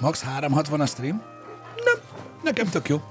Max 360 a stream? Nem, nekem tök jó.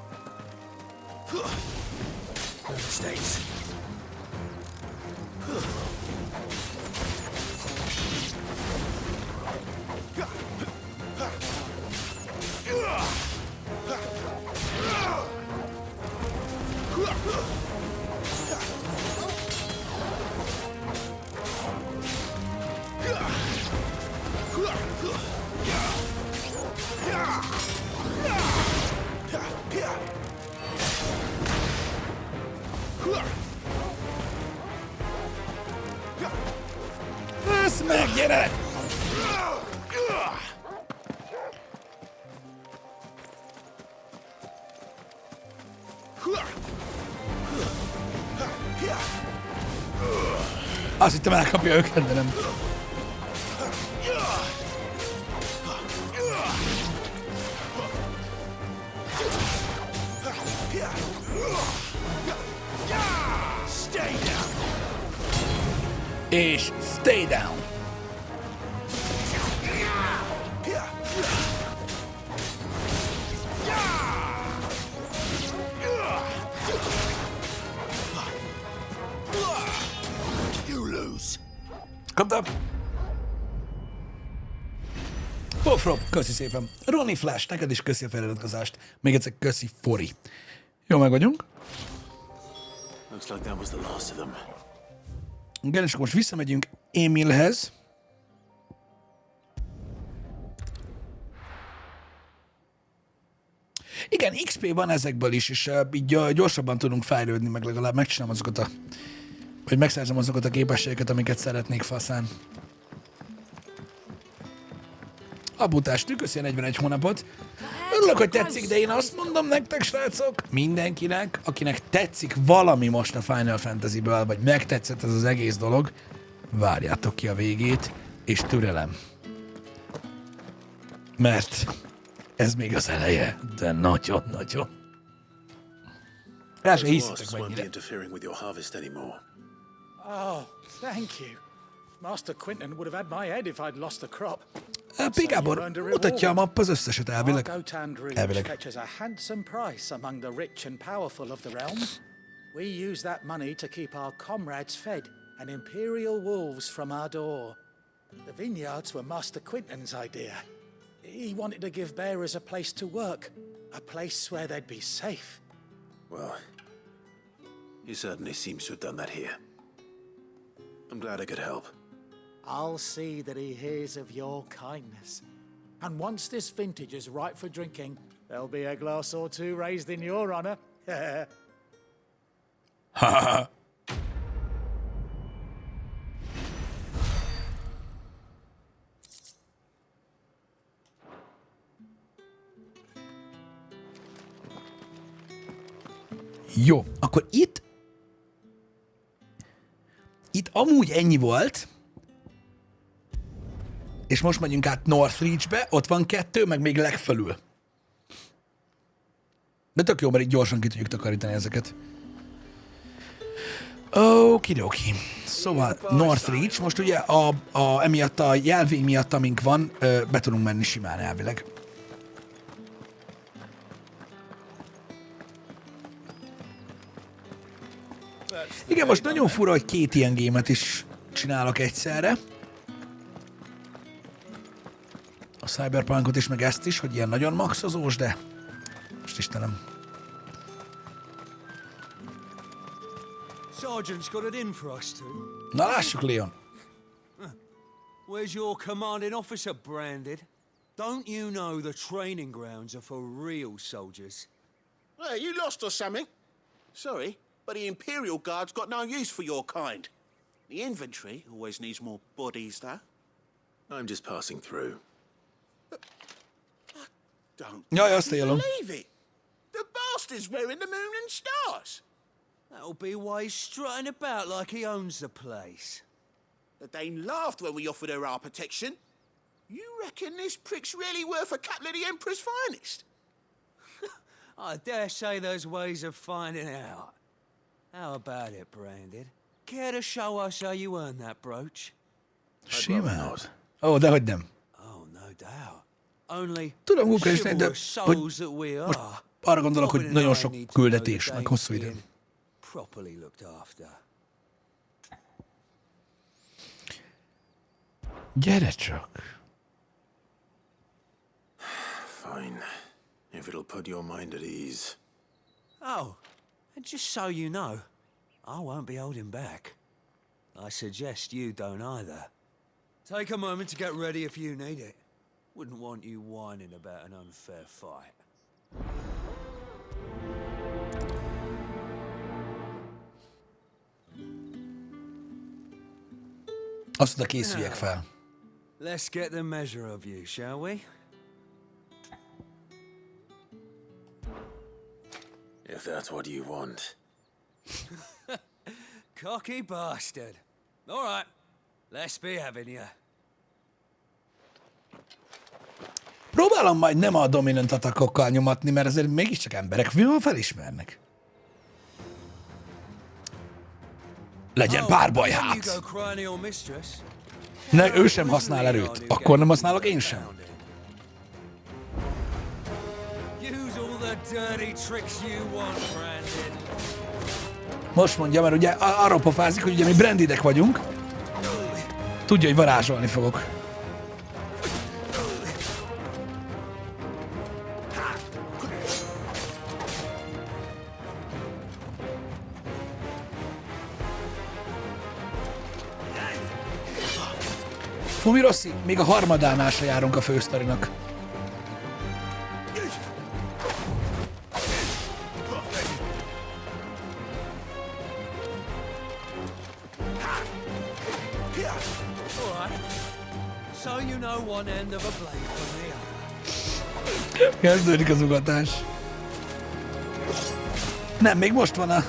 Ezt meg, gyere! Azt hittem elkapja őket, de nem. És stay down. Kaptam. Pofrop, köszi szépen. Ronnie Flash, neked is köszi a feliratkozást. Még egyszer köszi, Fori. Jó, meg vagyunk. Igen, és akkor most visszamegyünk Emilhez. Igen, XP van ezekből is, és így gyorsabban tudunk fejlődni, meg legalább megcsinálom azokat a... vagy megszerzem azokat a képességeket, amiket szeretnék faszán. Abutás, köszi a 41 hónapot. Örülök, hogy tetszik, de én azt mondom nektek, srácok, mindenkinek, akinek tetszik valami most a Final Fantasy-ből, vagy megtetszett ez az egész dolog, várjátok ki a végét, és türelem. Mert ez még az eleje, de nagyon-nagyon. Rá se hiszitek mennyire. Oh, thank you. Master Quinton would have had my head if I'd lost the crop. Pigábor, mutatja a mapp az összeset elvileg. Elvileg. Fetches a handsome price among the rich and powerful of the realm. We use that money to keep our comrades fed and imperial wolves from our door. The vineyards were Master Quinton's idea. He wanted to give bearers a place to work, a place where they'd be safe. Well, he certainly seems to have done that here. I'm glad I could help. I'll see that he hears of your kindness. And once this vintage is ripe for drinking, there'll be a glass or two raised in your honor. Ha Jó, akkor itt amúgy ennyi volt, és most megyünk át Northreachbe, ott van 2, meg még legfelül. De tök jó, mert így gyorsan ki tudjuk takarítani ezeket. Okidoki. Szóval Northreach, most ugye emiatt a jelvény miatt, amink van, be tudunk menni simán elvileg. Igen, most nagyon fura, hogy 2 ilyen gémet is csinálok egyszerre. A Cyberpunkot is, meg ezt is, hogy ilyen nagyon maxozós, de most Istenem. Na lássuk, Leon. Where's your commanding officer, Branded? Don't you know the training grounds are for real soldiers? Well, you lost or something? Sorry, but the Imperial Guard's got no use for your kind. The infantry always needs more bodies, though. I'm just passing through. Don't Jaj, believe it. The bastard's wearing the moon and stars. That'll be why he's strutting about like he owns the place. The Dane laughed when we offered her our protection. You reckon this prick's really worth a couple of the Emperor's finest? I dare say there's ways of finding out. How about it, Branded? Care to show us how you earned that brooch? Simán. Ó, dehogy nem. Oh, no doubt. Only Tudom, Ukrajnán, de chivalrous hogy souls that we most are. arra gondolok, hogy Robin nagyon and I sok need to know küldetés, the meg dame's hosszú idő. being properly looked after. Gyere csak! Fine. If it'll put your mind at ease. Oh, and just so you know, I won't be holding back. I suggest you don't either. Take a moment to get ready if you need it. Wouldn't want you whining about an unfair fight. Azt mondta, készüljek fel. Let's get the measure of you, shall we? If that's what you want. Cocky bastard. All right, let's be having you. Próbálom majd nem a dominant attackokkal nyomatni, mert azért mégiscsak emberek felismernek. Legyen párbaj before you hát! go cranial mistress, Ne, ő sem használ erőt. Akkor nem használok én sem. use all the dirty tricks you want, Brandon. Most mondja, mert ugye arra pofázik, hogy ugye mi brandidek vagyunk. Tudja, hogy varázsolni fogok. Fumi Rossi, még a harmadánál se járunk a fősztorinak. So you know one end of a blade from the other. Kezdődik az ugatás. Nem, még most van a...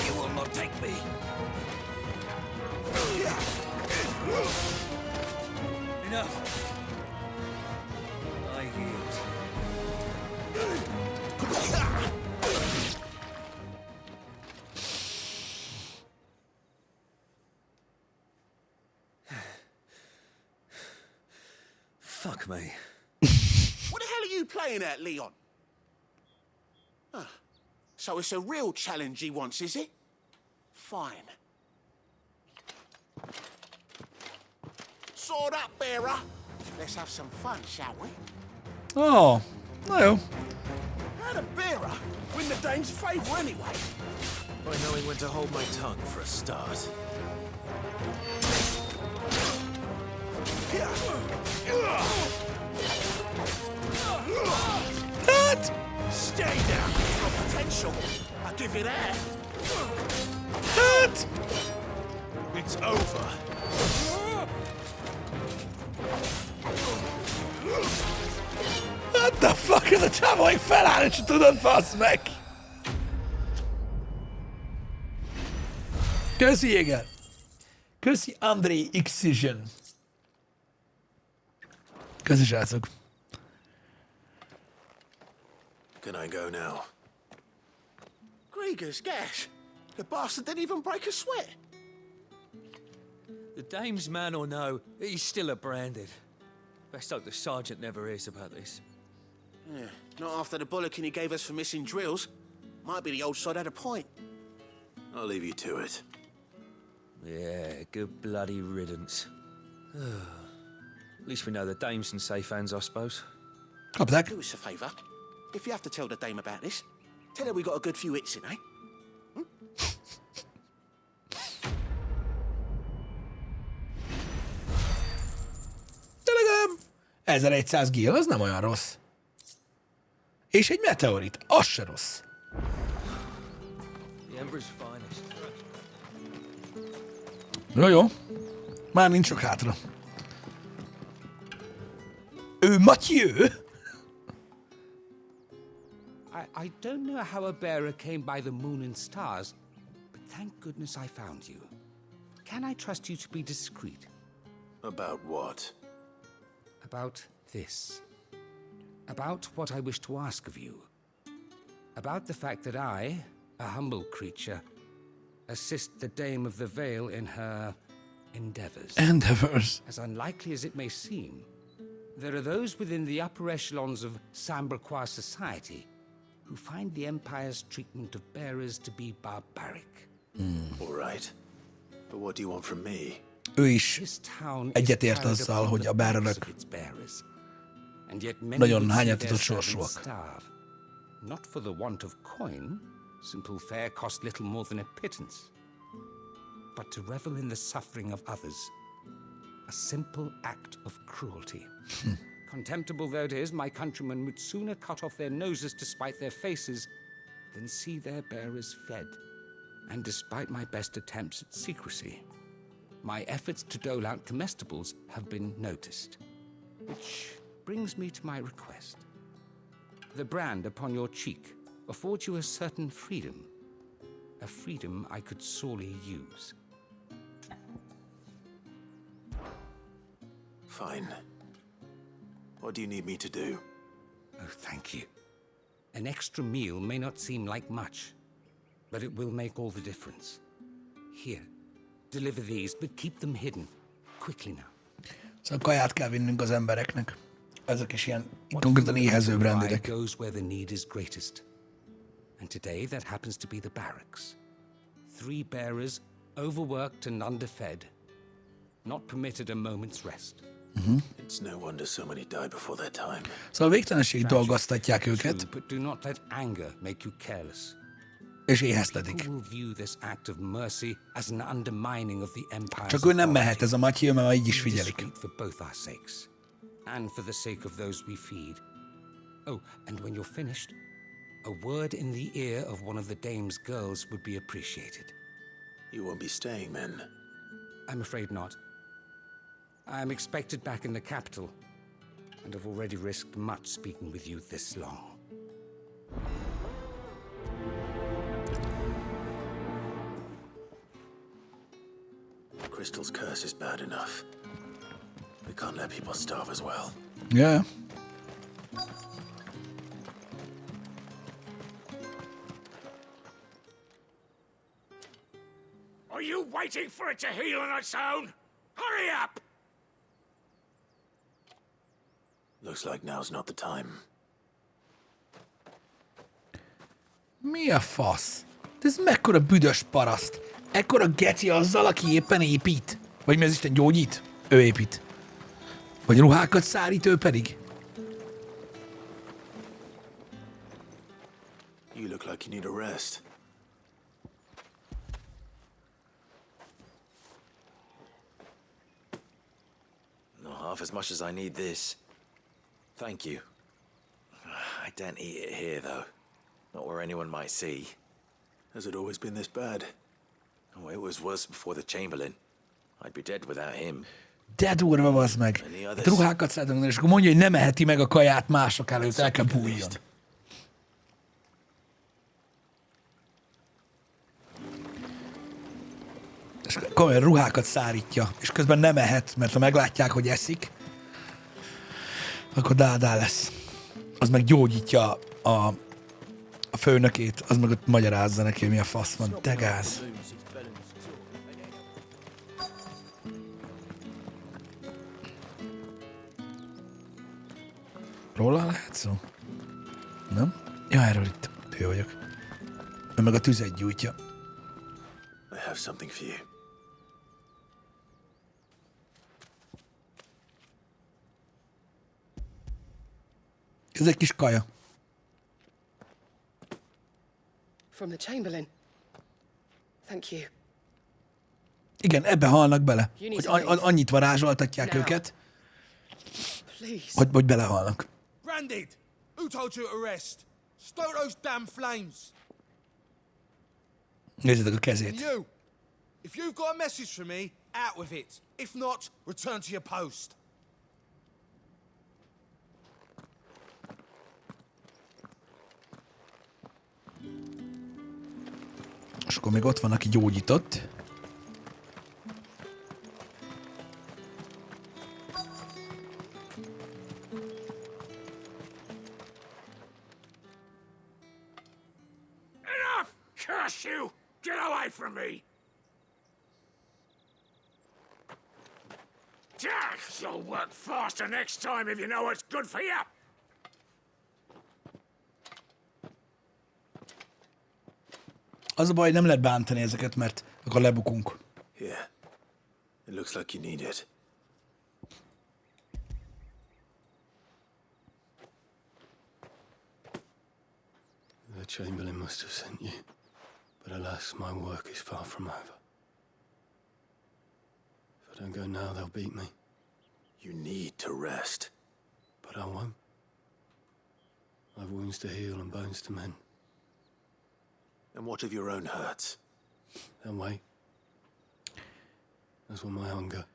You will not take me. Enough. I yield. Fuck me. What the hell are you playing at, Leon? Ah, so it's a real challenge he wants, is it? Fine. Sword up, bearer. Let's have some fun, shall we? Ó, na jó. How the bearer win the dame's favour anyway? By knowing when to hold my tongue for a start. Hát, Stay down. You've got potential. I'll give you that. hát. It's over. What the fuck, ez a csávó, hogy feláll, és tudod, fasz meg. Köszi, Jéger. Köszi, André Excision. Köszi, srácok. Can I go now? Grieger's gas. The bastard didn't even break a sweat. The dame's man or no, he's still a branded. Best hope the sergeant never hears about this. Yeah, not after the bollocking he gave us for missing drills. Might be the old sod had a point. I'll leave you to it. Yeah, good bloody riddance. At least we know the dame's in safe hands, I suppose. Kapták. Do us a favour. If you have to tell the dame about this, tell her we got a good few hits in, eh? De legalább 1100 gil, az nem olyan rossz. És egy meteorit, az se rossz. The Emperor's finest. Jó, jó. Már nincs sok hátra. Ő Mathieu? I don't know how a bearer came by the moon and stars, but thank goodness I found you. Can I trust you to be discreet About what? about this? About what I wish to ask of you. About the fact that I, a humble creature, assist the Dame of the Vale in her endeavors. Endeavors. As unlikely as it may seem, there are those within the upper echelons of Sambraquois society who find the Empire's treatment of bearers to be barbaric. All right. But what do you want from me? Ő is This town is egyetért carried azzal, upon hogy the a backs bearerök of its bearers, and yet many nagyon would see hányatatott their servants sorsúak. starve, not for the want of coin, simple fare cost little more than a pittance, but to revel in the suffering of others, a simple act of cruelty. Contemptible though it is, my countrymen would sooner cut off their noses to spite their faces than see their bearers fed. And despite my best attempts at secrecy, my efforts to dole out comestibles have been noticed. Which brings me to my request. The brand upon your cheek affords you a certain freedom, a freedom I could sorely use. Fine. What do you need me to do? Oh, thank you. An extra meal may not seem like much, but it will make all the difference. Here, deliver these, but keep them hidden. Quickly now. Szóval kaját kell vinnünk az embereknek. Ezek is ilyen konkrétan éhező brandedek. Goes where the need is greatest. And today that happens to be the barracks. 3 bearers, overworked and underfed, not permitted a moment's rest. It's no wonder so many die before their time. Szóval végtelenség dolgoztatják őket, True, but do not let anger make you careless. és éheztetik. Who will view this act of mercy as an undermining of the Empire's Csak ő nem authority? mehet, ez a Matyi, mert így is figyelik. Discreet for both our sakes, and for the sake of those we feed. Oh, and when you're finished, a word in the ear of one of the dame's girls would be appreciated. You won't be staying then. I'm afraid not. I'm expected back in the capital, and I've already risked much speaking with you this long. Crystal's curse is bad enough. We can't let people starve as well. Yeah. Are you waiting for it to heal on its own? Hurry up! Looks like now's not the time. Mi a fasz? De ez mekkora büdös paraszt? Ekkora geci azzal, aki éppen épít? Vagy mi az Isten gyógyít? Ő épít. Vagy ruhákat szárít, ő pedig? You look like you need a rest. Not half as much as I need this. Thank you. I daren't eat it here, though. Not where anyone might see. Has it always been this bad? Oh, it was worse before the Chamberlain. I'd be dead without him. De durva, bazd meg. Hát ruhákat szedünk, és akkor mondja, hogy nem eheti meg a kaját mások előtt, el kell bújjon. És komolyan ruhákat szárítja, és közben nem ehet, mert ha meglátják, hogy eszik, akkor dádá lesz. Az meg gyógyítja a főnökét, az meg ott magyarázza neki, hogy mi a fasz van. De gáz. Róla lehet szó? Nem? Ja, erről itt ő vagyok. Ő meg a tüzet gyújtja. I have something for you. Ez egy kis kaja. From the Chamberlain. Thank you. Igen, ebbe halnak bele. Hogy annyit varázsoltatják őket, Please. hogy belehalnak. Branded! Who told you to rest? Stoke those damn flames! Nézzétek a And kezét. you! If you've got a message for me, out with it. If not, return to your post. És akkor még ott van, aki gyógyított. Enough! Curse you! Get away from me! You'll work faster next time if you know what's good for you! Az a baj, nem lehet bántani ezeket, mert akkor lebukunk. Here. It looks like you need it. The Chamberlain must have sent you, but alas, my work is far from over. If I don't go now, they'll beat me. You need to rest. But I won't. I've wounds to heal and bones to mend. And what of your own hurts? They'll wait. As will my hunger.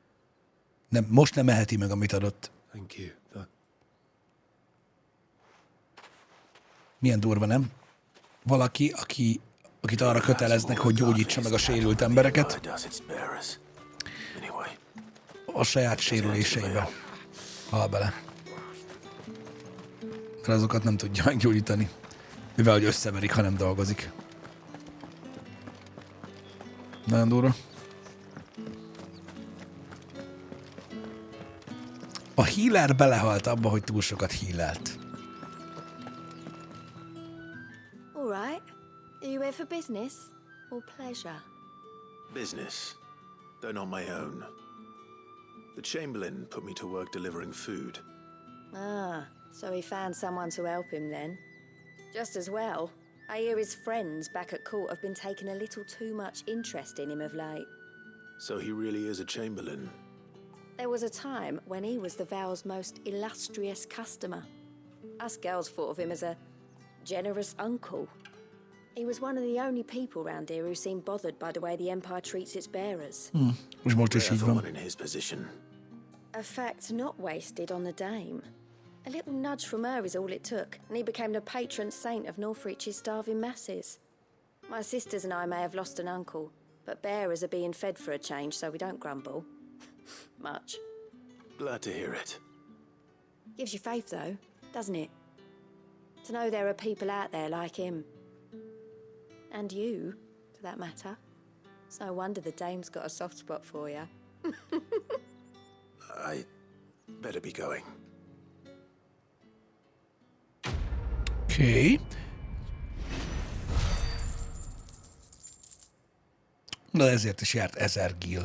Nem, most nem eheti meg, amit adott. Thank you, though. Milyen durva, nem? Valaki, akit arra köteleznek, hogy gyógyítsa meg a sérült embereket, a saját sérüléseibe hal bele. Mert azokat nem tudja meggyógyítani, mivel hogy összeverik, ha nem dolgozik. Nagyon durva. A healer belehalt abba, hogy túl sokat healelt. All right. Are you here for business or pleasure? Business, though not my own. The Chamberlain put me to work delivering food. Ah, so he found someone to help him then. Just as well. I hear his friends back at court have been taking a little too much interest in him of late. So he really is a Chamberlain. There was a time when he was the Vale's most illustrious customer. Us girls thought of him as a generous uncle. He was one of the only people round here who seemed bothered by the way the Empire treats its bearers. Most is így van. Someone in his position. A fact not wasted on the dame. A little nudge from her is all it took, and he became the patron saint of Northreach's starving masses. My sisters and I may have lost an uncle, but bearers are being fed for a change, so we don't grumble. Much. Glad to hear it. Gives you faith, though, doesn't it? To know there are people out there like him. And you, for that matter. It's no wonder the dame's got a soft spot for you. I better be going. Oké. Na ezért is járt 1000 gil.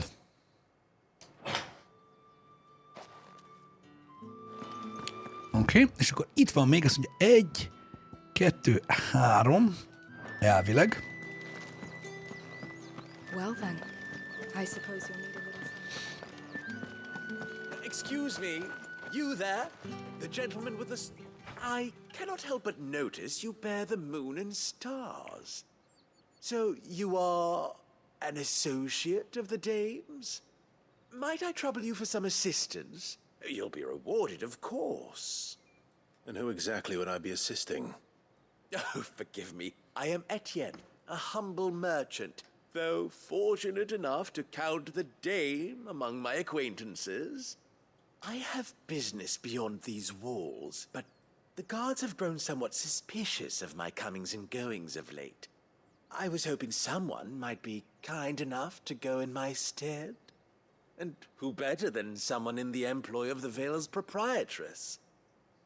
Oké, és akkor itt van még, azt mondja 1, 2, 3, elvileg. Well then, I suppose you'll need a little something. Excuse me, you there? The gentleman with the... I cannot help but notice you bear the moon and stars. So you are an associate of the dame's? Might I trouble you for some assistance? You'll be rewarded, of course. And who exactly would I be assisting? Oh, forgive me. I am Etienne, a humble merchant, though fortunate enough to count the dame among my acquaintances. I have business beyond these walls, but the guards have grown somewhat suspicious of my comings and goings of late. I was hoping someone might be kind enough to go in my stead. And who better than someone in the employ of the Vale's proprietress?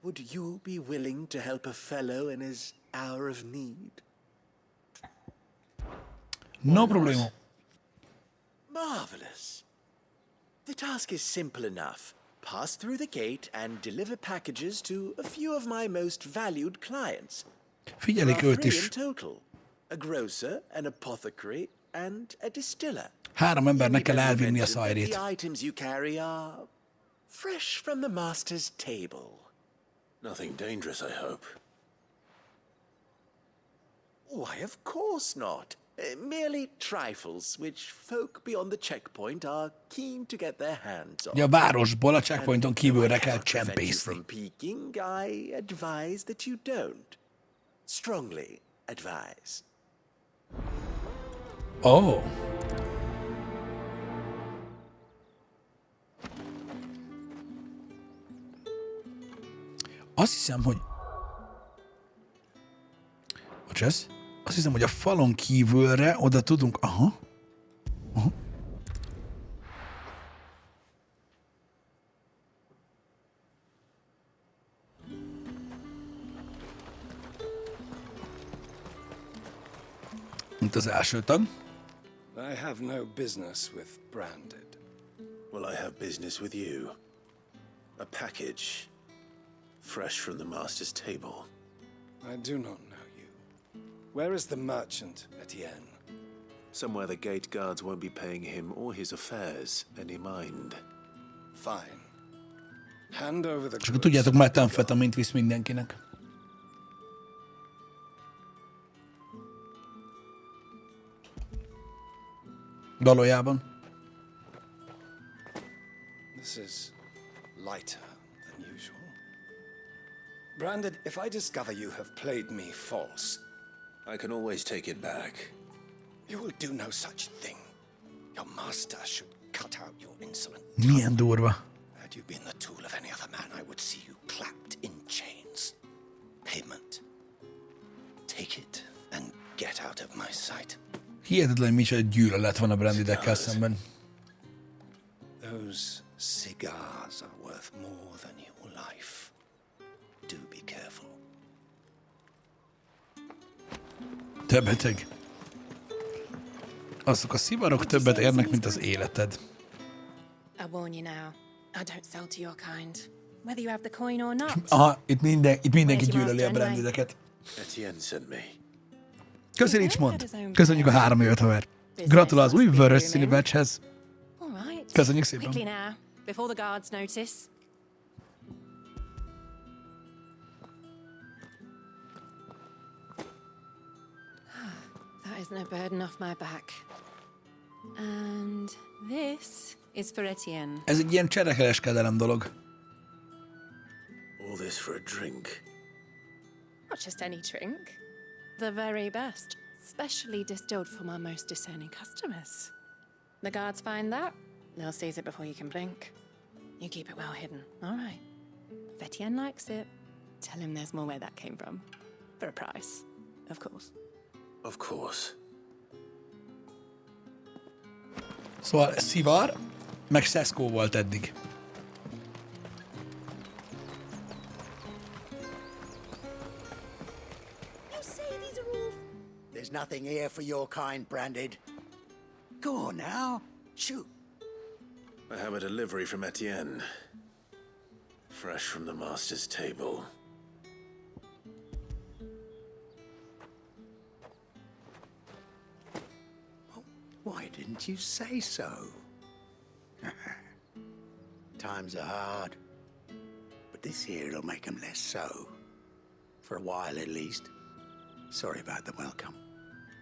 Would you be willing to help a fellow in his hour of need? No problemo. Marvelous. The task is simple enough. Pass through the gate and deliver packages to a few of my most valued clients. Figyelik őt is. In total. A grocer, an apothecary, and a distiller. 3 embernek kell elvinni a szajrét. The items you carry are fresh from the master's table. Nothing dangerous, I hope. Why, of course not. Merely trifles, which folk beyond the checkpoint are keen to get their hands on. Ja, a városból a checkpointon kívülre kell csempészni. From peeking, I advise that you don't. Strongly advise. Oh. Azt hiszem, hogy... Bocs, ez? Azt hiszem, hogy a falon kívülre oda tudunk... Aha. Mint az első tag. I have no business with Branded. Well, I have business with you. A package, fresh from the master's table. I do not know you. Where is the merchant, Etienne? Somewhere the gate guards won't be paying him or his affairs any mind. Fine. Hand over the És akkor tudjátok, metamfetamint visz mindenkinek. Valójában. This is lighter than usual. Branded, if I discover you have played me false... I can always take it back. You will do no such thing. Your master should cut out your insolent... Milyen durva. Had you been the tool of any other man, I would see you clapped in chains. Payment. Take it and get out of my sight. Hihetetlen, micsoda gyűlölet van a Brandedekkel szemben. Those cigars are worth more than your life. Do be careful. Te beteg. Azok a szivarok többet érnek, mint az életed. I warn you now. I don't sell to your kind. Whether you have the coin or not. Aha, itt mindenki gyűlöli a Brandedeket. Etienne sent me. Köszi, Richmond. Köszönjük a 3 évet, haver. Gratulál az új vörös színű badgehez. Köszönjük szépen. Quickly now, before the guards notice. That is no burden off my back. And this is for Etienne. Ez egy ilyen cserekereskedelem dolog. All this for a drink. Not just any drink. The very best, specially distilled for my most discerning customers. The guards find that, they'll seize it before you can blink. You keep it well hidden, all right? If Etienne likes it, tell him there's more where that came from. For a price, of course. Of course. Szóval szivar, meg szeszkó volt eddig. There's nothing here for your kind, Branded. Go on now, shoot. I have a delivery from Etienne. Fresh from the master's table. Why didn't you say so? Times are hard. But this here'll make them less so. For a while, at least. Sorry about the welcome.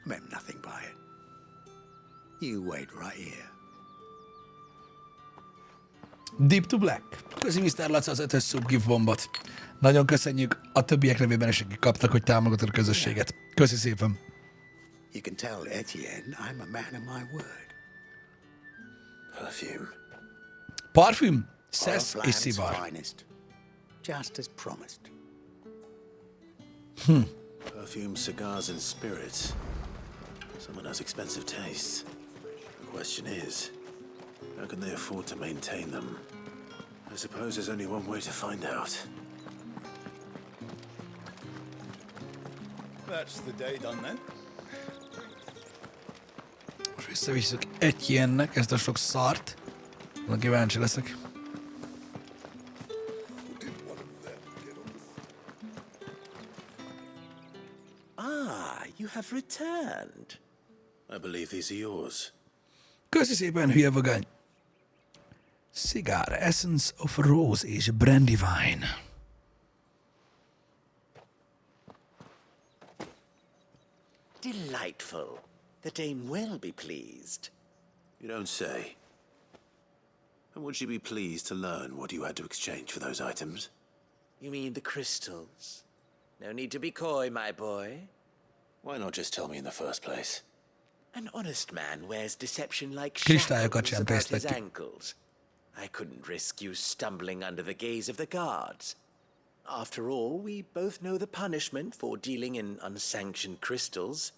I meant nothing by it. You wait right here. Deep to Black. Köszi Mr. Laca az 5-ös subgift bombot. Nagyon köszönjük a többiek nevében is, akik kaptak, hogy támogatod a közösséget. Köszi szépen. You can tell Etienne I'm a man of my word. Perfume. Parfüm, szesz és szivar. Finest. Just as promised. Perfume, cigars, and spirits. Someone has expensive tastes. The question is, how can they afford to maintain them? I suppose there's only one way to find out. That's the day done then. Most visszavisszük Etienne-nek ezt a sok szart. Na, kíváncsi leszek. You have returned. I believe these are yours. Köszi szépen, hülye vagány. Cigar Essence of Rose és Brandywine. Delightful. The dame will be pleased. You don't say. And would she be pleased to learn what you had to exchange for those items? You mean the crystals? No need to be coy, my boy. Why not just tell me in the first place? An honest man wears deception like Kristályokat shackles about his csempésztetjük. ankles. I couldn't risk you stumbling under the gaze of the guards. After all, we both know the punishment for dealing in unsanctioned crystals,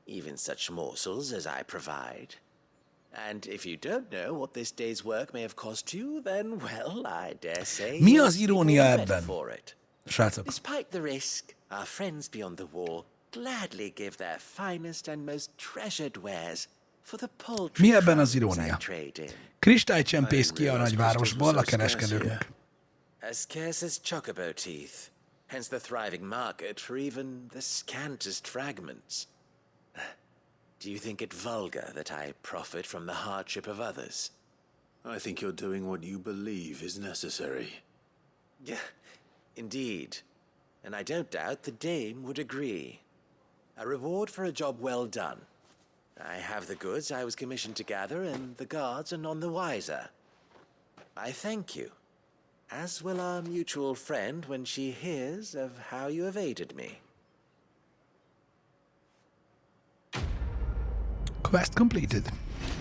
even such morsels as I provide. And if you don't know what this day's work may have cost you, then, well, I dare say Mi az you'll be irónia more ready ebben? for it. Srácok, Despite the risk, our friends beyond the wall gladly give their finest and most treasured wares for the paltry mi ebben az crumbs I irónia? trade in. Kristály csempész ki a nagyvárosból a kereskedőknek. As scarce as chocobo teeth, hence the thriving market for even the scantest fragments. Do you think it vulgar that I profit from the hardship of others? I think you're doing what you believe is necessary. Yeah, indeed. And I don't doubt the dame would agree. A reward for a job well done. I have the goods I was commissioned to gather, and the guards are none the wiser. I thank you, as will our mutual friend when she hears of how you have aided me. Quest completed.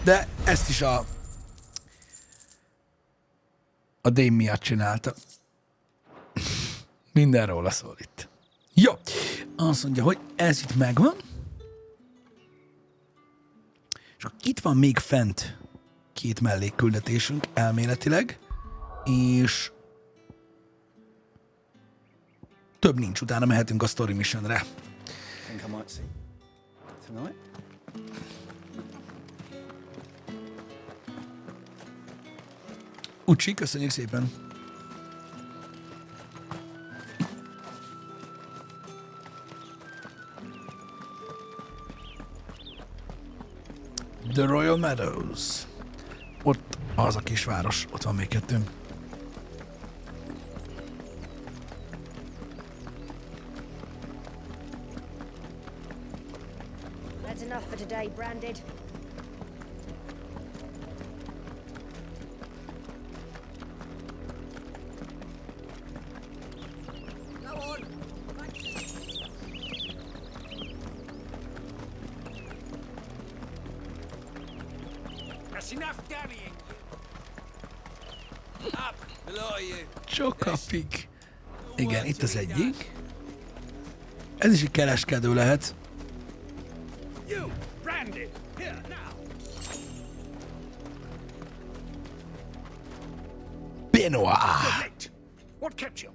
De ezt is a Dame miatt csinálta. Minden róla szól itt. Jó. Azt mondja, hogy ez itt megvan. És akkor itt van még fent 2 mellékküldetésünk elméletileg, és több nincs, utána mehetünk a story missionre. Think I might see tonight. Ucsi, köszönjük szépen. The Royal Meadows. Ott az a kisváros, ott van még 2. That's enough for today, Branded. That's enough dallying. Up below you. Csokapik. Igen, itt az egyik. Ez is egy kereskedő lehet. You, Branded, here now. Benoit. You're late. What kept you?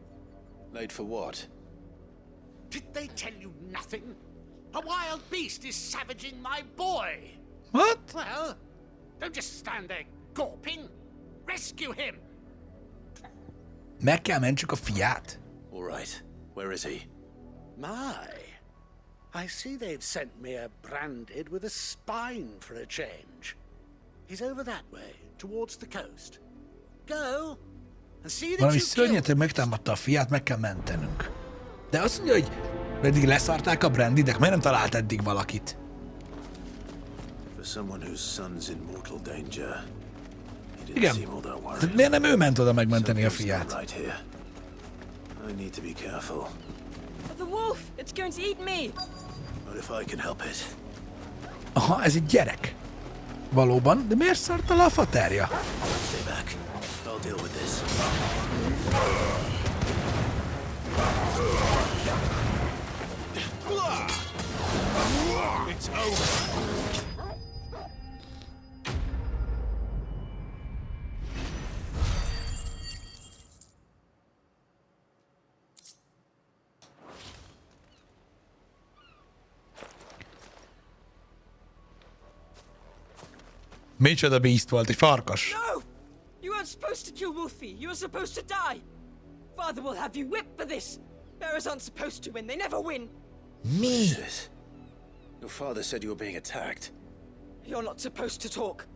Late for what? Did they tell you nothing? A wild beast is savaging my boy. What? Well, don't just stand there gawping. Rescue him. Meg kell mentsük a fiát. All right. Where is he? My, I see they've sent me a Branded with a spine for a change. He's over that way, towards the coast. Go and see that Valami you kill. szörnyeteg megtámadta a fiát, meg kell mentenünk. De azt mondja, hogy eddig leszarták a Brandidek, miért nem talált eddig valakit? For someone whose son's in mortal danger, he didn't Igen. seem all that worried. Tehát miért nem ő ment oda megmenteni a Something's fiát? not right here. I need to be careful. The wolf! It's going to eat me! What if I can help it? Aha, ez egy gyerek. Valóban, de miért szarta le a faterja? Stay back. I'll deal with this. It's over. Micsoda beast volt, egy farkas. No! You weren't supposed to kill Wolfie. You were supposed to die. Father will have you whipped for this. Bearers aren't supposed to win. They never win. Mi? Jesus. Your father said you were being attacked. You're not supposed to talk.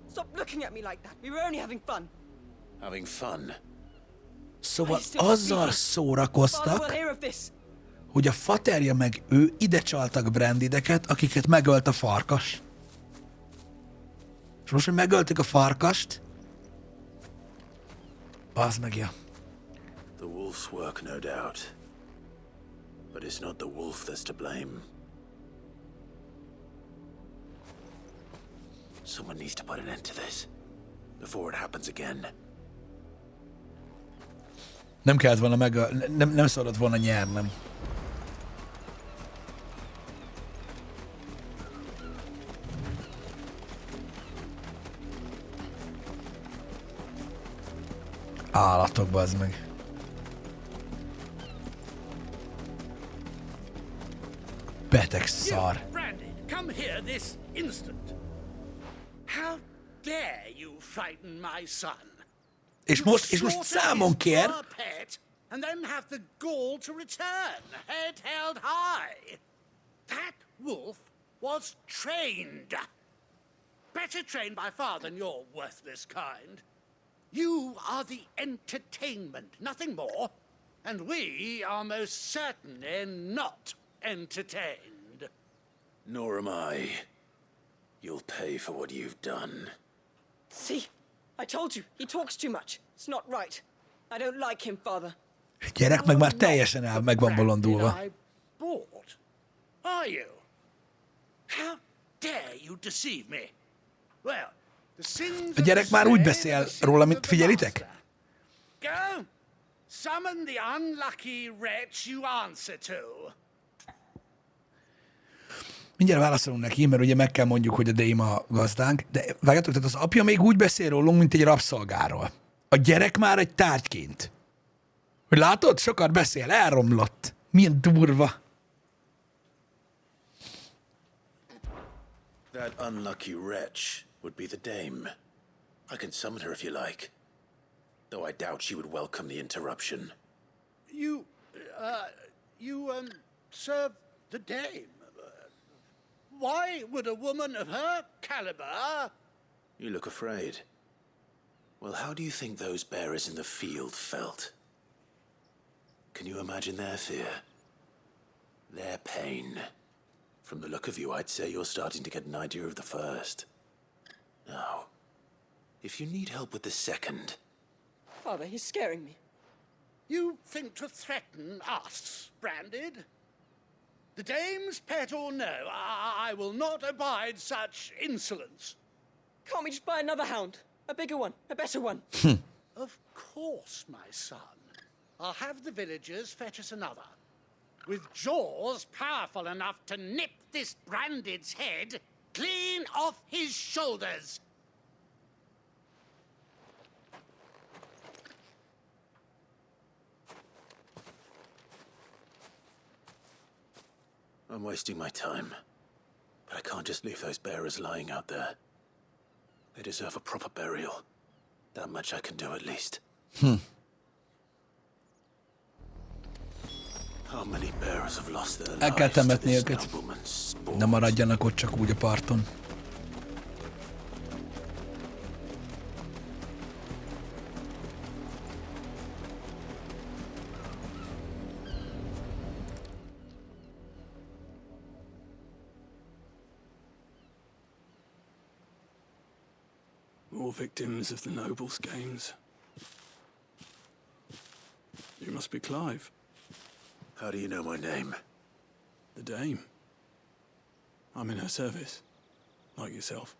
Stop looking at me like that. We were only having fun. Having fun. Szóval azzal Father will szórakoztak, hear of this. hogy a faterja meg ő ide csaltak Brandideket, akiket megölt a farkas. És most, hogy megöltük a farkast, az meg ja. The wolf's work, no doubt. But it's not the wolf that's to blame. Someone needs to put an end to this before it happens again. Nem kellett volna nem szabadott volna nyernem. Állatok, bazd meg. Beteg szar. Brandy, come here this instant. How dare you frighten my son? És most számon kér. Pet, and then have the gall to return, head held high. That wolf was trained. Better trained by far than your worthless kind. You are the entertainment, nothing more. And we are most certainly not entertained. Nor am I. You'll pay for what you've done. See? I told you, he talks too much. It's not right. I don't like him, father. Gyerek meg már teljesen meg van bolondulva. I bought. Are you? How dare you deceive me? Well, the sins A gyerek már úgy beszél róla, mint figyelitek? Go! Summon the unlucky wretch you answer to. Mindjárt válaszolunk neki, mert ugye meg kell mondjuk, hogy a Dame a gazdánk, de vágjátok, tehát az apja még úgy beszél rólunk, mint egy rabszolgáról. A gyerek már egy tárgyként. Hogy látod? Sokat beszél, elromlott. Milyen durva. That unlucky wretch would be the Dame. I can summon her if you like. Though I doubt she would welcome the interruption. Sir, the Dame. Why would a woman of her caliber... You look afraid. Well, how do you think those bearers in the field felt? Can you imagine their fear? Their pain? From the look of you, I'd say you're starting to get an idea of the first. Now, if you need help with the second... Father, he's scaring me. You think to threaten us, Branded? The Dame's pet or no, I will not abide such insolence. Can't we just buy another hound? A bigger one, a better one. Of course, my son. I'll have the villagers fetch us another. With jaws powerful enough to nip this Branded's head clean off his shoulders. I'm wasting my time. But I can't just leave those bearers lying out there. They deserve a proper burial. That much I can do at least. How many bearers have lost their El kell lives to temetni this őket. nobleman's sport? Ne maradjanak ott csak úgy a parton. More victims of the nobles' games. You must be Clive. How do you know my name? The Dame. I'm in her service, like yourself.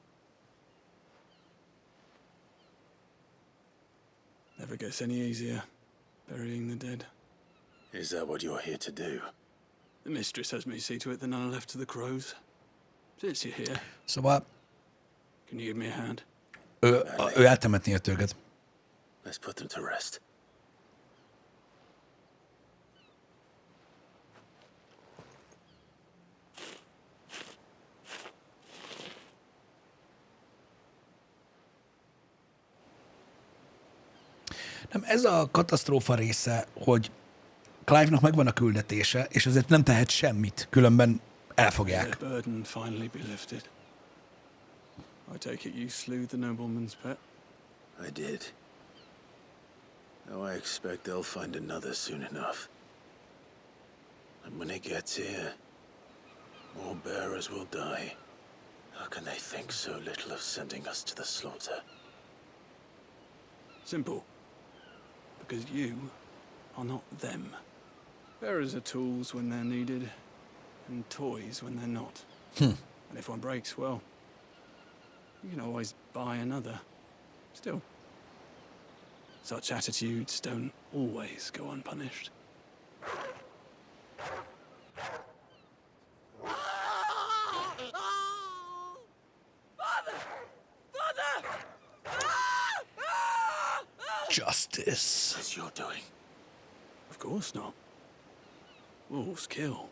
Never gets any easier, burying the dead. Is that what you're here to do? The mistress has me see to it that none are left to the crows. Since you're here, Szóval can you give me a hand? ő eltemetni jött őket. Let's put them to rest. Nem, ez a katasztrófa része, hogy Clive-nak megvan a küldetése, és ezért nem tehet semmit, különben elfogják. Their burden finally be lifted. I take it you slew the nobleman's pet? I did. Now I expect they'll find another soon enough. And when it gets here, more bearers will die. How can they think so little of sending us to the slaughter? Simple. Because you are not them. Bearers are tools when they're needed, and toys when they're not. And if one breaks, well, you can always buy another. Still, Such attitudes don't always go unpunished. Justice. This you're doing. Of course not. Wolves kill.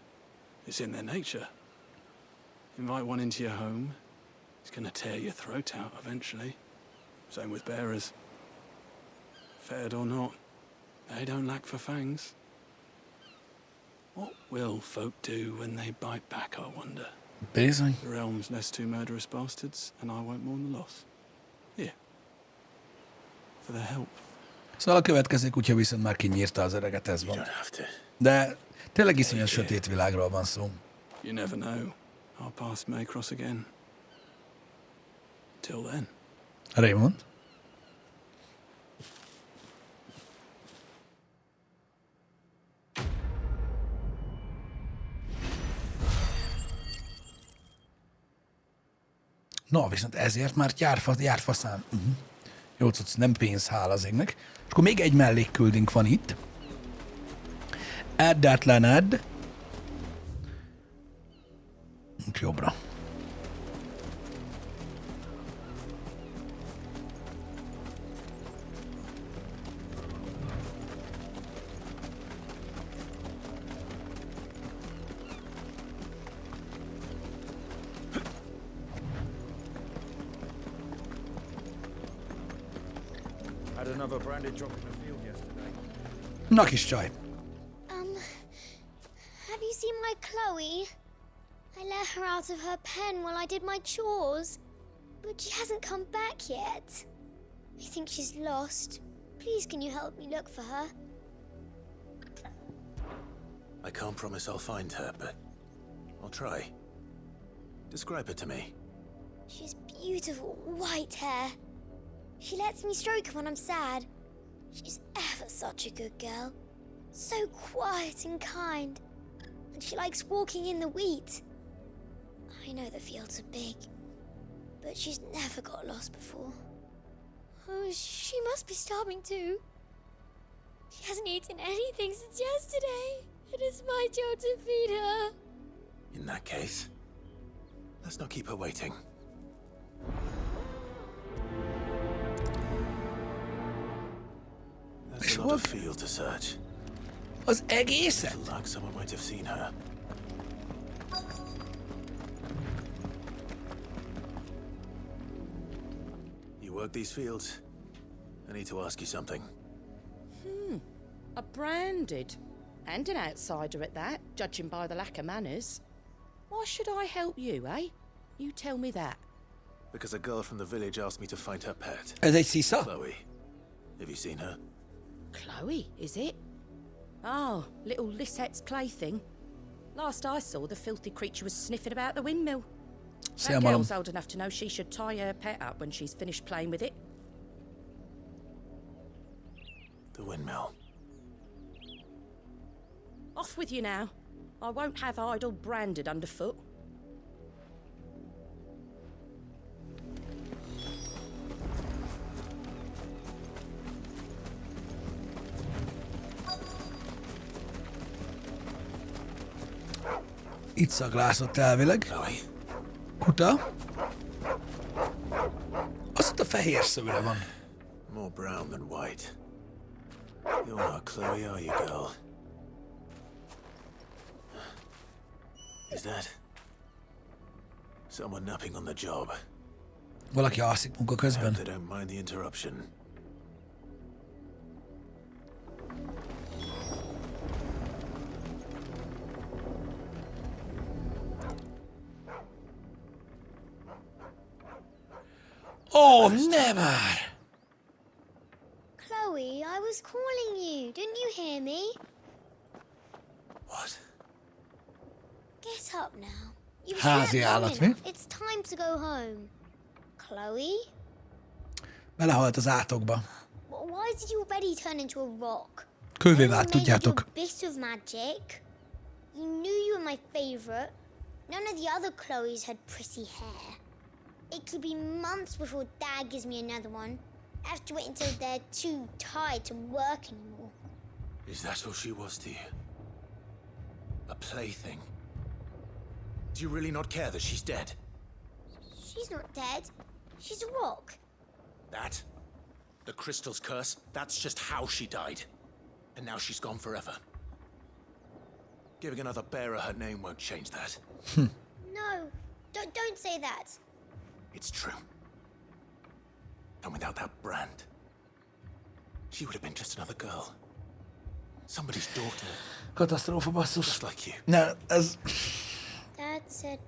It's in their nature. Invite one into your home, he's gonna tear your throat out eventually. Same with bearers. Fed or not, they don't lack for fangs. What will folk do when they bite back, I wonder? Bizony. The realm's less two murderous bastards, and I won't mourn the loss. Here. For their help. Szóval a következő kutya viszont már kinyírta az öreget, ez van. De tényleg iszonyat sötét világról van szó. You never know. Our paths may cross again. Till then. Raymond? Na, viszont ezért már jár faszán. Jó cucc, nem pénz, hála az égnek. És akkor még egy mellékküldünk van itt. Add. Jobbra. Had another branded drop in the field yesterday. Na kis csaj. Have you seen my Chloe? I let her out of her pen while I did my chores, but she hasn't come back yet. I think she's lost. Please, can you help me look for her? I can't promise I'll find her, but I'll try. Describe her to me. She's beautiful white hair. She lets me stroke her when I'm sad. She's ever such a good girl. So quiet and kind. And she likes walking in the wheat. I know the fields are big, but she's never got lost before. Oh, she must be starving too. She hasn't eaten anything since yesterday. It is my job to feed her. In that case, let's not keep her waiting. There's a lot of field to search. Az egészet? Good luck, someone might have seen her. You work these fields? I need to ask you something. A branded. And an outsider at that, judging by the lack of manners. Why should I help you, eh? You tell me that. Because a girl from the village asked me to find her pet. Ez egy szisza? Chloe. Have you seen her? Chloe, is it? Oh, little Lisette's plaything. Last I saw, the filthy creature was sniffing about the windmill. That girl's old enough to know she should tie her pet up when she's finished playing with it. The windmill. Off with you now. I won't have idle branded underfoot. Itt szaglászott elvileg. Kuta. Az ott a fehér szőre van. More brown than white. You're not Chloe, are you, girl? Is that someone napping on the job? Valaki alszik munka közben. They don't mind the interruption. Oh, never! Chloe, I was calling you. Didn't you hear me? What? Get up now. You Házi állat, mi? It's time to go home. Chloe? Belehalt az átokba. Why did you already turn into a rock? Kővé vált, tudjátok. A bit of magic. You knew you were my favorite. None of the other Chloes had pretty hair. It could be months before Dad gives me another one. have to wait until they're too tired to work anymore. Is that all she was to you? A plaything? Do you really not care that she's dead? She's not dead. She's a rock. That? The crystal's curse? That's just how she died. And now she's gone forever. Giving another bearer her name won't change that. No, don't say that. It's true. And without that brand, she would have been just another girl. Somebody's daughter. Katasztrófa, basszus. Just like you. Ne, ez... Dad said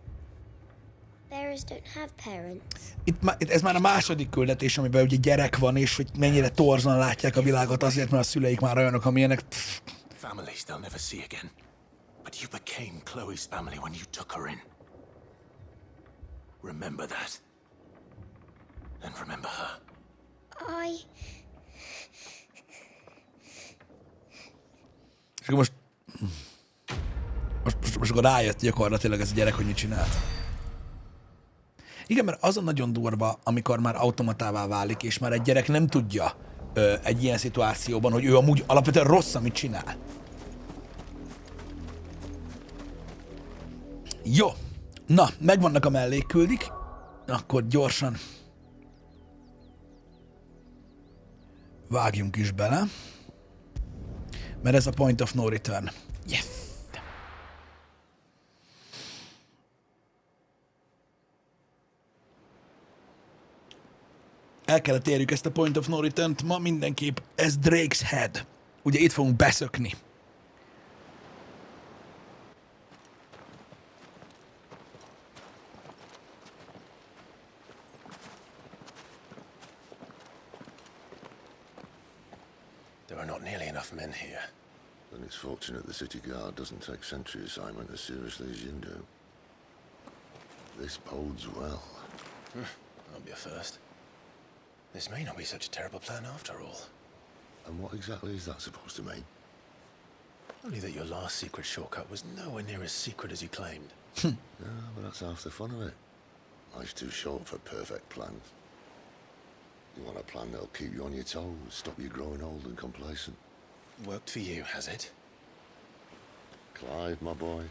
bearers don't have parents. Ez már a második küldetés, amiben ugye gyerek van, és hogy mennyire torzan látják a világot azért, mert a szüleik már olyanok, amilyenek. Families they'll never see again. But you became Chloe's family when you took her in. Remember that. And remember her. És akkor most akkor rájött gyakorlatilag ez a gyerek, hogy mit csinált. Igen, mert az a nagyon durva, amikor már automatává válik, és már egy gyerek nem tudja egy ilyen szituációban, hogy ő amúgy alapvetően rossz, amit csinál. Jó. Na, megvannak a mellékküldik. Akkor gyorsan vágjunk is bele. Mert ez a point of no return. Yes! El kellett érjük ezt a point of no return-t ma mindenképp. Ez Drake's Head. Ugye itt fogunk beszökni. There are not nearly enough men here. Then it's fortunate the city guard doesn't take sentry assignment as seriously as you do. This bodes well. I'll be a first. This may not be such a terrible plan after all. And what exactly is that supposed to mean? Only that your last secret shortcut was nowhere near as secret as you claimed. Yeah, but that's half the fun of it. Life's too short for perfect plans. You want a plan that'll keep you on your toes, stop you growing old and complacent. Worked for you, has it? Clive, my boy,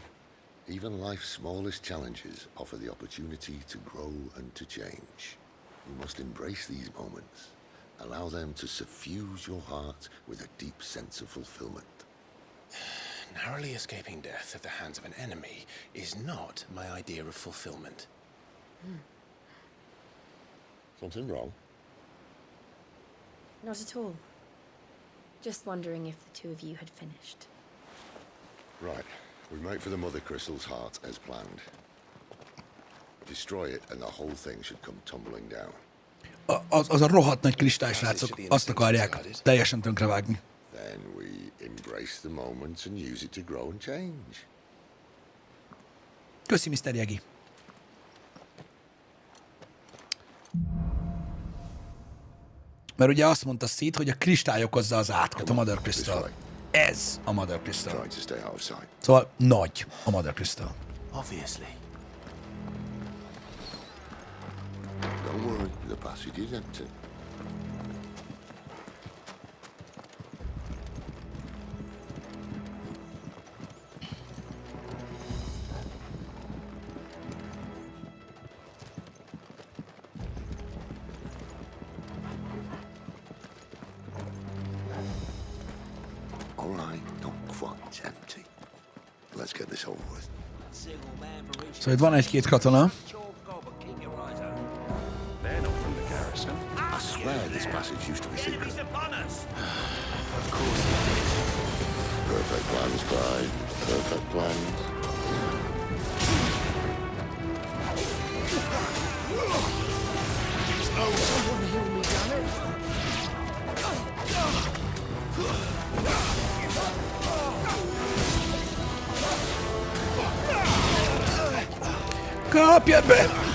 even life's smallest challenges offer the opportunity to grow and to change. You must embrace these moments. Allow them to suffuse your heart with a deep sense of fulfillment. Narrowly escaping death at the hands of an enemy is not my idea of fulfillment. Something wrong? Not at all. Just wondering if the two of you had finished. Right. We make for the Mother Crystal's heart as planned. Destroy it and the whole thing should come tumbling down. Az a rohadt nagy kristálysrácok azt akarják teljesen tönkrevágni. Then we embrace the moments and use it to grow and change. Köszi, Mr. Yegi. Mert ugye azt mondta Sid, hogy a kristály okozza az átkat, a Mother Crystal. Ez a Mother Crystal. Szóval nagy a Mother Crystal. Obviously. Don't worry, the passage is empty. All right, not quite empty. Let's get this over with. Szóval itt van egy-két katona. I swear this passage used to be secret. Of course it did. Perfect plans, Clyde. Perfect plans. Kapjad be!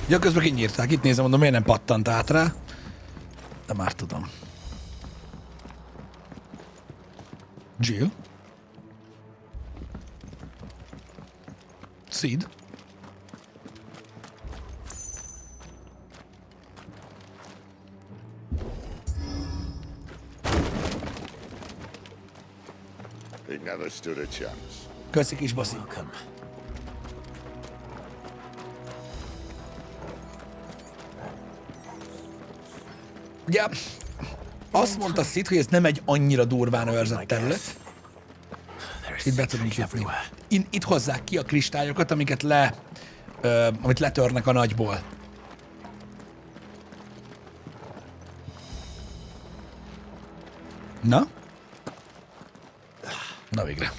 Ja, közben kinyírták. Itt nézem, mondom, miért nem pattant át rá. De már tudom. Jill? Seed. It never stood a chance. Köszi, kis baszi. Ugye, azt mondta Sid, hogy ez nem egy annyira durván őrzött terület. És itt be tudunk jutni. Itt hozzák ki a kristályokat, amiket amit letörnek a nagyból. Na? Na végre.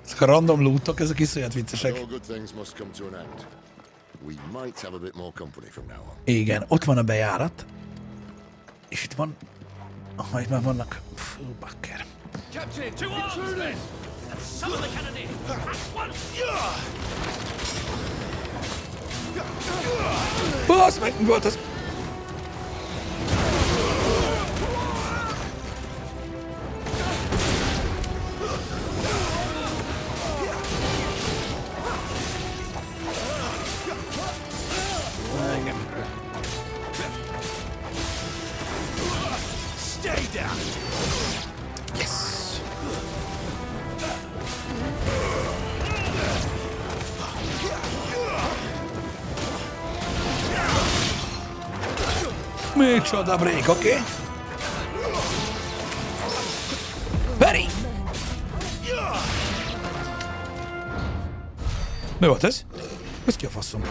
Ezek a random lootok, ezek iszonyat viccesek. Igen, ott van a bejárat. És itt van... Ah, itt már vannak... Fú, bakker. Captain, to arms, men! And some of the cannoneer! At once! Basz meg, mi volt az? Stay down! Yes! Micsoda break, oké? Okay? Barry! Mi volt ez? Ez ki a faszom?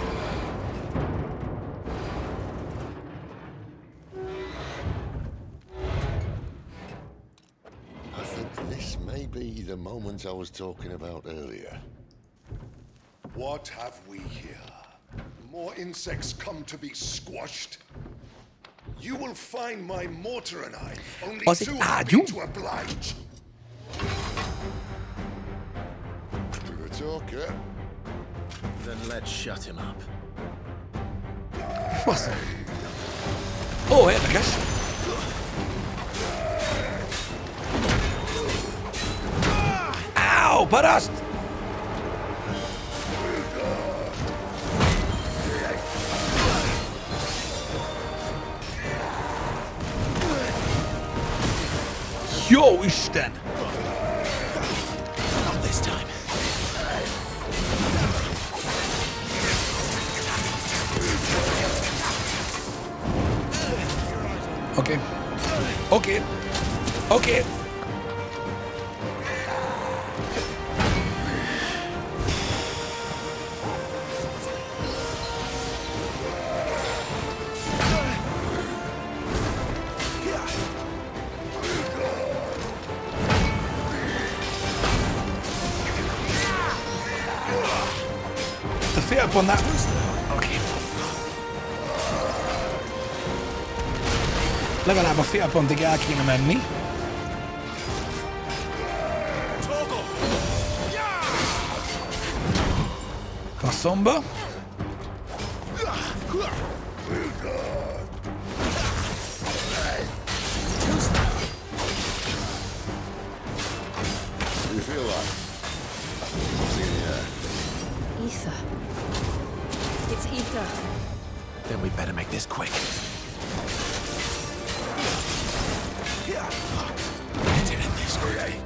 This may be the moment I was talking about earlier. What have we here? More insects come to be squashed? You will find my mortar and I only too happy to oblige. You're a talker. Then let's shut him up. Fasz. Ó, érdekes. Áó, paraszt! Jó Isten! Not this time. Oké. Oké. Oké. A félpontnál... Oké. Legalább a félpontig el kéne menni. Faszomba. You feel like? What's in the air? Ether. It's ether. Then we better make this quick. I did it this way.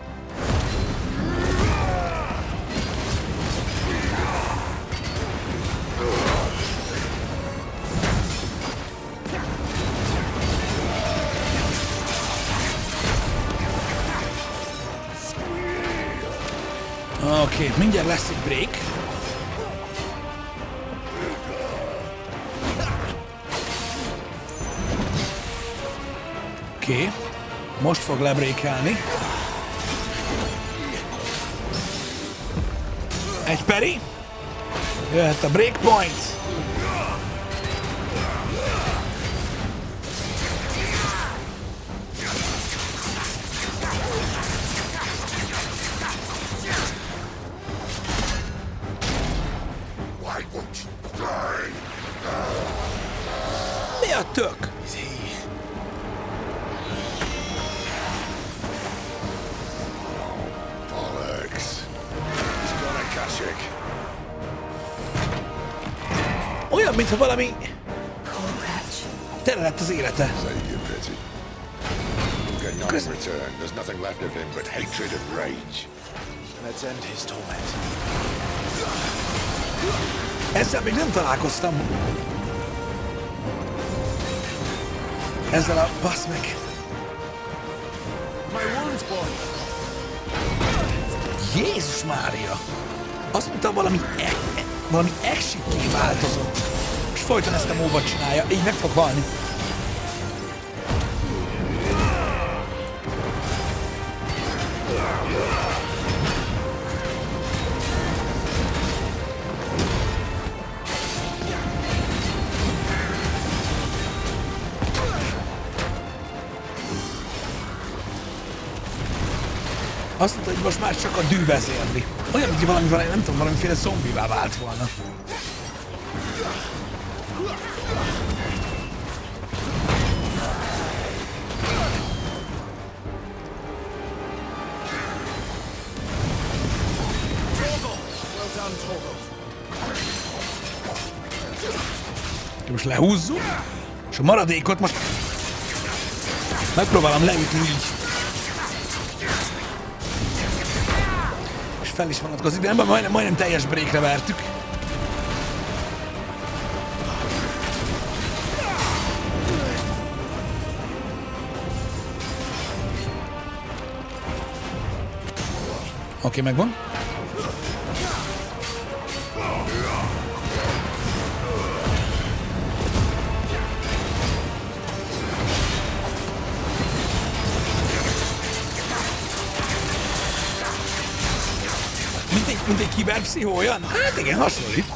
Oké, mindjárt lesz egy break. Oké, most fog lebrékelni. Egy peri. Jöhet a breakpoint. Why won't you die? a tök? Olyan, mintha valami tele lett az élete. There's nothing left of him but hatred and rage. Let's end his torment. Ezzel még nem találkoztam. Ezzel a basz meg. Jézus Mária! Azt mondta, valami exitté változott. És folyton ezt a móvat csinálja, így meg fog halni. Azt mondta, hogy most már csak a dű vezérli. Olyan, mint valami, nem tudom, valamiféle zombivá vált volna. Most lehúzzuk, és a maradékot most megpróbálom leütni így. És fel is vonatkozik, de majdnem teljes breakre vertük. Oké, megvan. Mint egy kiberpszichó olyan? Hát igen, hasonlít.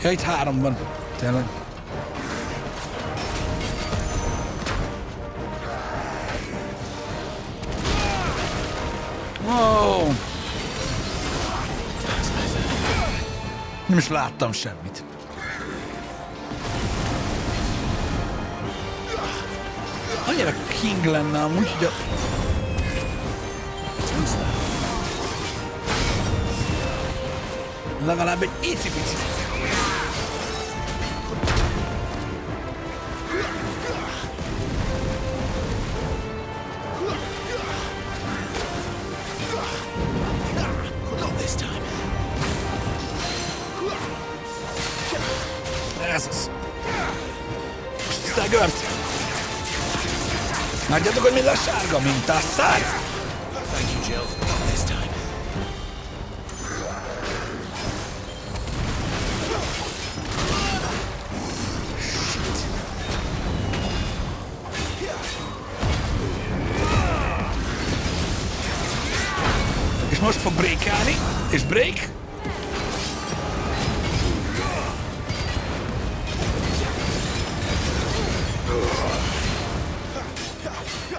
Ja, itt 3 van. Tényleg. Wow. Nem is láttam semmit. Annyira king lenne amúgy, hogy a... legalább egy icipici. Ez az. Staggert. Látjátok, hogy mi a sárga mintásszár? Thank you, Jill. Not this time. És most fog breakálni, és break.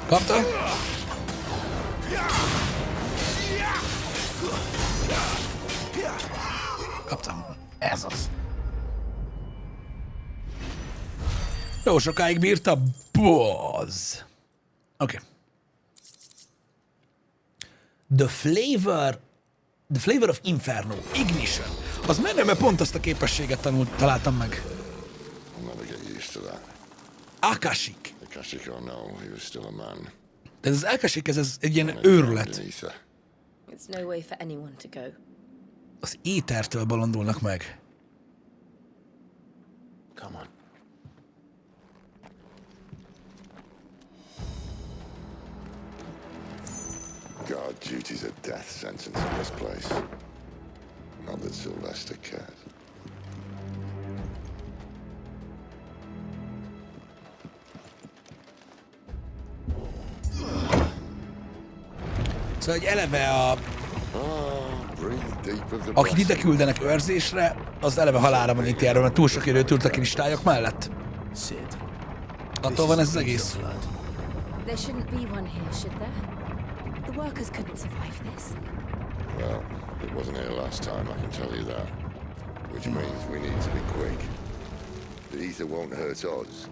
Kapta? Kaptam. Ez az. Jó sokáig bírta. Bozz. Oké. The Flavor of Inferno. Ignition. Az menő, mert pont azt a képességet találtam meg. Akashic. De ez az Akashic, ez egy ilyen őrület. It's no way for anyone to go. Az étertől bolondulnak meg. Come on. God duty's a death sentence in this place. Not that Sylvester cares. Szóval, hogy eleve akit ide küldenek őrzésre, az eleve halálra van ítélve, mert túl sok időt ült a kristályok mellett. Attól van ez az egész. There shouldn't be one here, should there? The workers couldn't survive this. Well, it wasn't here last time, I can tell you that. Which means we need to be quick. The ether won't hurt us,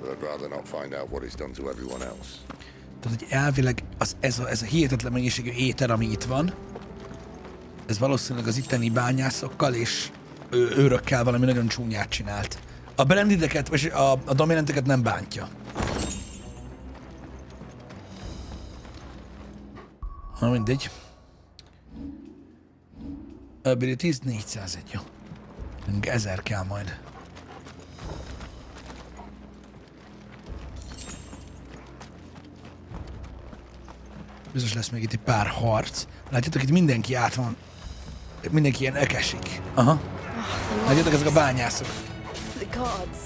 but I'd rather not find out what it's done to everyone else. Tehát, hogy elvileg ez a hihetetlen mennyiségű éter, ami itt van, ez valószínűleg az itteni bányászokkal és őrökkel valami nagyon csúnyát csinált. A brandideket, vagy a dominanteket nem bántja. Na mindegy. Abilities 401, jó. 1000 kell majd. Biztos lesz még itt egy pár harc. Látjátok, itt mindenki át van. Mindenki ilyen ekesik. Aha. Látjátok, ezek a bányászok. The gods.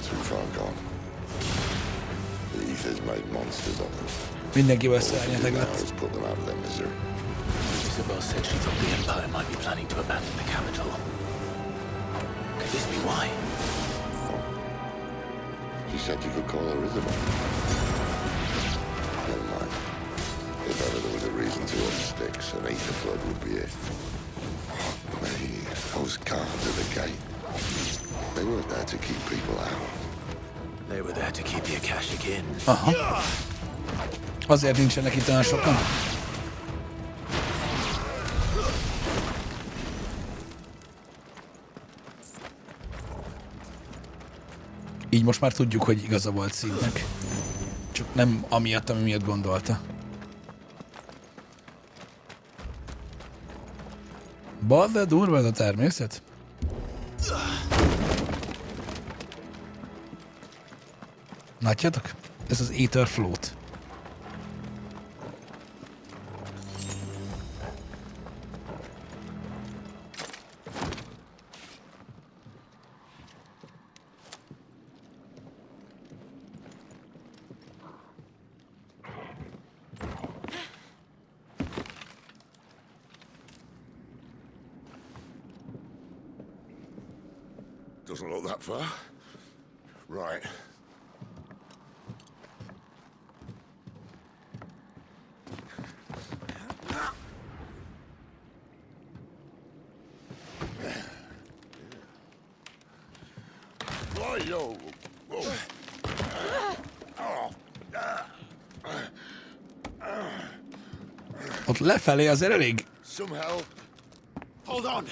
Too far gone. The ether's made monsters of them. Mindenkiből szörnyeteg lett. Put them out of their misery. Isabel said she thought the Empire might be planning to abandon the capital. Could this be why? She said you could call her Isabel. Never mind. If ever there was a reason to up sticks, an ether flood would be it. Those guards at the gate. They weren't there to keep people out. They were there to keep the Akashic in. Aha. Azért nincsenek itt olyan sokan. Így most már tudjuk, hogy igaza volt Színnek. Csak nem amiatt, ami miatt gondolta. De durva ez a természet. Látjátok? Ez az Ether Float. Doesn't look that far. Right. Yo. Ott lefelé azért elég. Some help. Hold on.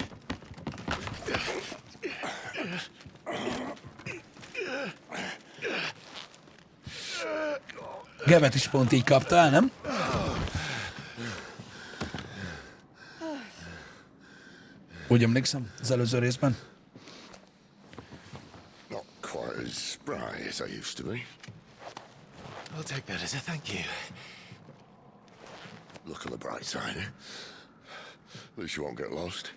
Gevet is pont így kapta el, nem? Úgy emlékszem, az előző részben. Not quite as spry as I used to be. I'll take that as a thank you. Look on the bright side. At least you won't get lost.